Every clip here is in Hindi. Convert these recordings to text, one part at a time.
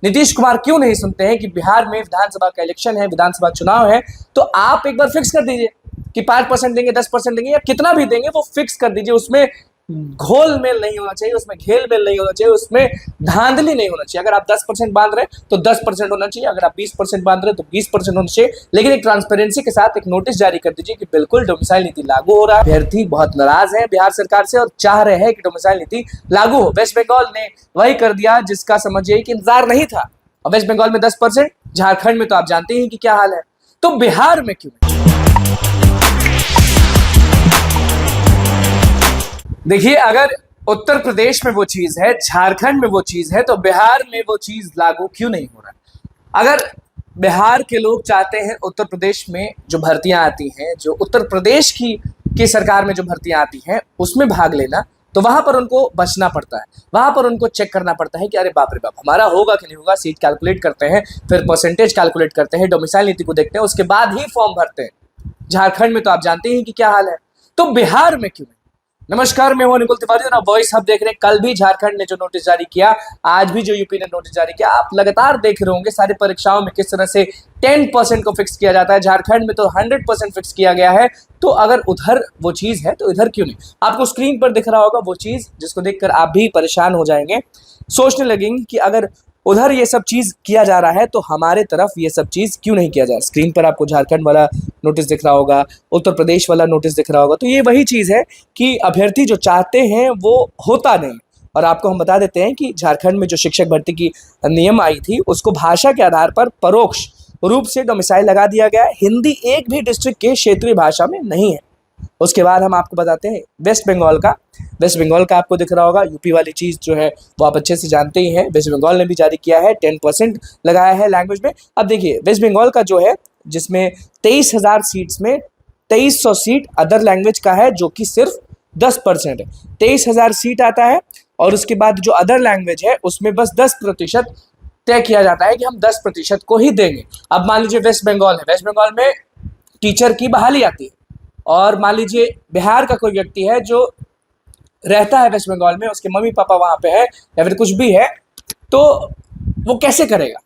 नीतीश कुमार क्यों नहीं सुनते हैं कि बिहार में विधानसभा का इलेक्शन है, विधानसभा चुनाव है, तो आप एक बार फिक्स कर दीजिए कि 5% देंगे, 10% देंगे या कितना भी देंगे वो फिक्स कर दीजिए। उसमें घोल मेल नहीं होना चाहिए, उसमें घेल मेल नहीं होना चाहिए, उसमें धांधली नहीं होना चाहिए। अगर आप 10% बांध रहे हैं तो 10% होना चाहिए, अगर आप 20% बांध रहे हैं तो 20% होना चाहिए, लेकिन एक ट्रांसपेरेंसी के साथ एक नोटिस जारी कर दीजिए कि बिल्कुल डोमिसाइल नीति लागू हो रहा है। अभ्यर्थी बहुत नाराज है बिहार सरकार से और चाह रहे हैं कि डोमिसाइल नीति लागू हो। वेस्ट बंगाल ने वही कर दिया जिसका समझिए कि इंतजार नहीं था। और वेस्ट बंगाल में 10%, झारखंड में तो आप जानते हैं कि क्या हाल है, तो बिहार में क्यों नहीं? देखिए, अगर उत्तर प्रदेश में वो चीज है, झारखंड में वो चीज है, तो बिहार में वो चीज लागू क्यों नहीं हो रहा? अगर बिहार के लोग चाहते हैं उत्तर प्रदेश में जो भर्तियां आती हैं, जो उत्तर प्रदेश की सरकार में जो भर्तियां आती हैं उसमें भाग लेना, तो वहां पर उनको बचना पड़ता है, वहां पर उनको चेक करना पड़ता है कि अरे बाप रे बाप, हमारा होगा कि नहीं होगा। सीट कैलकुलेट करते हैं, फिर परसेंटेज कैलकुलेट करते हैं, डोमिसाइल नीति को देखते हैं, उसके बाद ही फॉर्म भरते हैं। झारखंड में तो आप जानते हैं कि क्या हाल है, तो बिहार में क्यों नहीं? नमस्कार, मैं हूं निकुल तिवारी और आप वॉइस हब देख रहे हैं। कल भी झारखंड ने जो नोटिस जारी किया, आज भी जो यूपी ने नोटिस जारी किया, आप लगातार देख रहे होंगे सारी परीक्षाओं में किस तरह से 10% को फिक्स किया जाता है। झारखंड में तो 100% फिक्स किया गया है। तो अगर उधर वो चीज है तो इधर क्यों नहीं? आपको स्क्रीन पर दिख रहा होगा वो चीज जिसको देखकर आप भी परेशान हो जाएंगे, सोचने लगेंगे कि अगर उधर ये सब चीज किया जा रहा है तो हमारे तरफ ये सब चीज क्यों नहीं किया जा रहा। स्क्रीन पर आपको झारखंड वाला नोटिस दिख रहा होगा, उत्तर प्रदेश वाला नोटिस दिख रहा होगा। तो ये वही चीज है कि अभ्यर्थी जो चाहते हैं वो होता नहीं। और आपको हम बता देते हैं कि झारखंड में जो शिक्षक भर्ती की नियम आई थी उसको भाषा के आधार पर परोक्ष रूप से डोमिसाइल लगा दिया गया है। हिंदी एक भी डिस्ट्रिक्ट के क्षेत्रीय भाषा में नहीं है। उसके बाद हम आपको बताते हैं वेस्ट बंगाल का आपको दिख रहा होगा। यूपी वाली चीज़ जो है वो आप अच्छे से जानते ही हैं। वेस्ट बंगाल ने भी जारी किया है, 10% लगाया है लैंग्वेज में। अब देखिए, वेस्ट बंगाल का जो है जिसमें 23,000 सीट्स में 2300 सीट अदर लैंग्वेज का है, जो कि सिर्फ 10% है। 23,000 सीट आता है और उसके बाद जो अदर लैंग्वेज है उसमें बस 10% तय किया जाता है कि हम 10% को ही देंगे। अब मान लीजिए वेस्ट बंगाल है, वेस्ट बंगाल में टीचर की बहाली आती है, और मान लीजिए बिहार का कोई व्यक्ति है जो रहता है वेस्ट बंगाल में, उसके मम्मी पापा वहाँ पे है या फिर कुछ भी है, तो वो कैसे करेगा?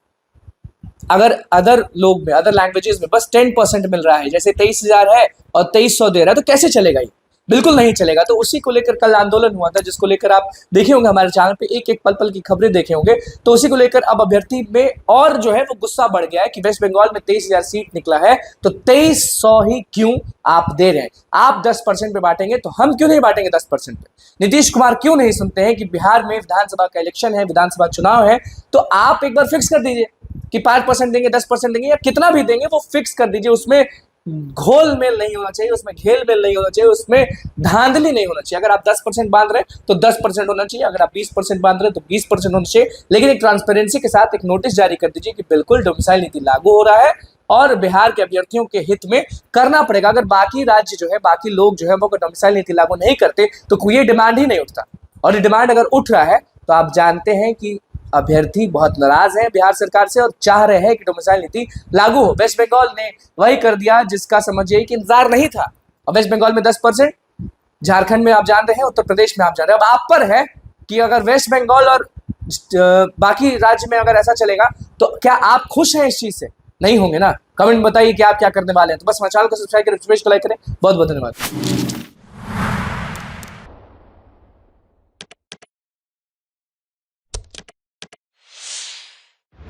अगर अदर लोग में, अदर लैंग्वेजेस में बस 10% मिल रहा है, जैसे 23,000 है और 2300 दे रहा है, तो कैसे चलेगा? ये बिल्कुल नहीं चलेगा। तो उसी को लेकर कल आंदोलन हुआ था, जिसको लेकर आप देखे होंगे हमारे चैनल पे एक एक पल पल की खबरें देखे होंगे। तो उसी को लेकर अब अभ्यर्थी में और जो है वो गुस्सा बढ़ गया है कि वेस्ट बंगाल में 23,000 सीट निकला है तो 2300 ही क्यों आप दे रहे हैं? आप 10% पे बांटेंगे तो हम क्यों नहीं बांटेंगे 10% पे? नीतीश कुमार क्यों नहीं सुनते हैं कि बिहार में विधानसभा का इलेक्शन है, विधानसभा चुनाव है, तो आप एक बार फिक्स कर दीजिए कि 5% देंगे, 10% देंगे या कितना भी देंगे वो फिक्स कर दीजिए। उसमें घोल मेल नहीं होना चाहिए, उसमें घेल मेल नहीं होना चाहिए, उसमें धांधली नहीं होना चाहिए। अगर आप 10% बांध रहे हैं तो 10% होना चाहिए, अगर आप 20% बांध रहे हैं तो 20% होना चाहिए, लेकिन एक ट्रांसपेरेंसी के साथ एक नोटिस जारी कर दीजिए कि बिल्कुल डोमिसाइल नीति लागू हो रहा है और बिहार के अभ्यर्थियों के हित में करना पड़ेगा। अगर बाकी राज्य जो है, बाकी लोग जो है वो डोमिसाइल नीति लागू नहीं करते तो कोई ये डिमांड ही नहीं उठता। और ये डिमांड अगर उठ रहा है तो आप जानते हैं कि अभ्यर्थी बहुत नाराज है बिहार सरकार से और चाह रहे हैं कि डोमिसाइल नीति लागू हो। वेस्ट बंगाल ने वही कर दिया जिसका समझिए कि इंतजार नहीं था। और वेस्ट बंगाल में 10%, झारखंड में आप जान रहे हैं, उत्तर प्रदेश में आप जान रहे हैं। अब आप पर है कि अगर वेस्ट बंगाल और बाकी राज्य में अगर ऐसा चलेगा तो क्या आप खुश हैं इस चीज से? नहीं होंगे ना। कमेंट बताइए कि आप क्या करने वाले हैं। तो बस हमारे चैनल को सब्सक्राइब करें, लाइक करें। बहुत बहुत धन्यवाद।